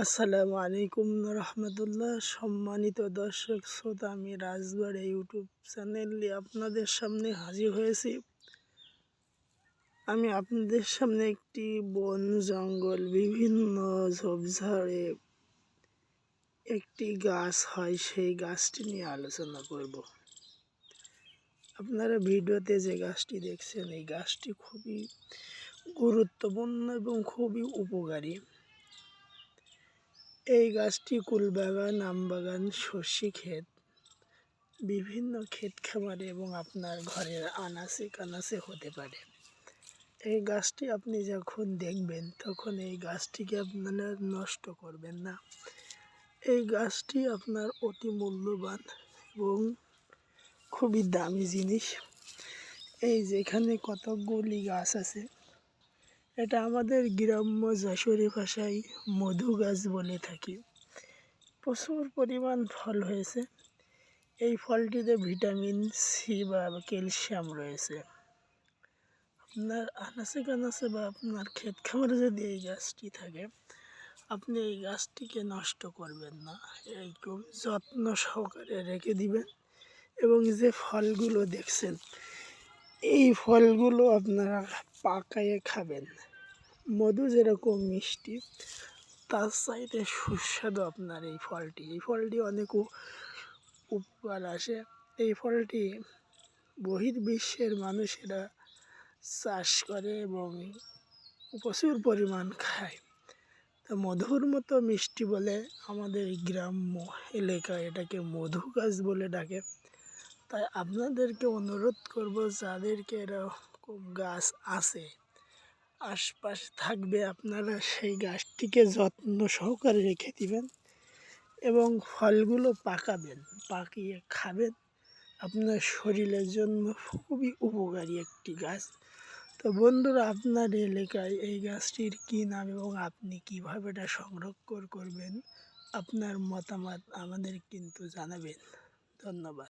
আসসালামু আলাইকুম রহমতুল্লাহ। সম্মানিত দর্শক শ্রোতা, আমি রাজবাড়ী ইউটিউব চ্যানেল নিয়ে আপনাদের সামনে হাজির হয়েছি। আমি আপনাদের সামনে একটি বন জঙ্গল বিভিন্ন ঝোপঝাড়ে একটি গাছ হয়, সেই গাছটি নিয়ে আলোচনা করব। আপনারা ভিডিওতে যে গাছটি দেখছেন, এই গাছটি খুবই গুরুত্বপূর্ণ এবং খুবই উপকারী। এই গাছটি কুলবাগান, আমবাগান, সর্ষে ক্ষেত, বিভিন্ন ক্ষেত খামারে এবং আপনার ঘরের আনাচে কানাচে হতে পারে। এই গাছটি আপনি যখন দেখবেন তখন এই গাছটিকে আপনারা নষ্ট করবেন না। এই গাছটি আপনার অতি মূল্যবান এবং খুবই দামি জিনিস। এই যেখানে কতকগুলি গাছ আছে, এটা আমাদের গ্রাম্য যশোরী ভাষায় মধু গাছ বলে থাকি। প্রচুর পরিমাণ ফল হয়েছে। এই ফলটিতে ভিটামিন সি বা ক্যালসিয়াম রয়েছে। আপনার আনাচে কানাচে বা আপনার ক্ষেত খামারে যদি এই গাছটি থাকে, আপনি এই গাছটিকে নষ্ট করবেন না, এরকম যত্ন সহকারে রেখে দিবেন। এবং যে ফলগুলো দেখছেন, এই ফলগুলো আপনারা পাকায়ে খাবেন। মধু যেরকম মিষ্টি, তার চাইতে সুস্বাদু আপনার এই ফলটি অনেক উপকার আসে। এই ফলটি বহির্বিশ্বের মানুষেরা চাষ করে এবং প্রচুর পরিমাণ খায়। তো মধুর মতো মিষ্টি বলে আমাদের গ্রাম্য এলাকায় এটাকে মধু গাছ বলে ডাকে। তাই আপনাদেরকে অনুরোধ করব, যাদেরকে এরকম গাছ আছে আশপাশে থাকবে, আপনারা সেই গাছটিকে যত্ন সহকারে রেখে দিবেন এবং ফলগুলো পাকাবেন, পাকিয়ে খাবেন। আপনার শরীরের জন্য খুবই উপকারী একটি গাছ। তো বন্ধুরা, আপনার এলাকায় এই গাছটির কী নাম এবং আপনি কীভাবে এটা সংরক্ষণ করবেন, আপনার মতামত আমাদের কিন্তু জানাবেন। ধন্যবাদ।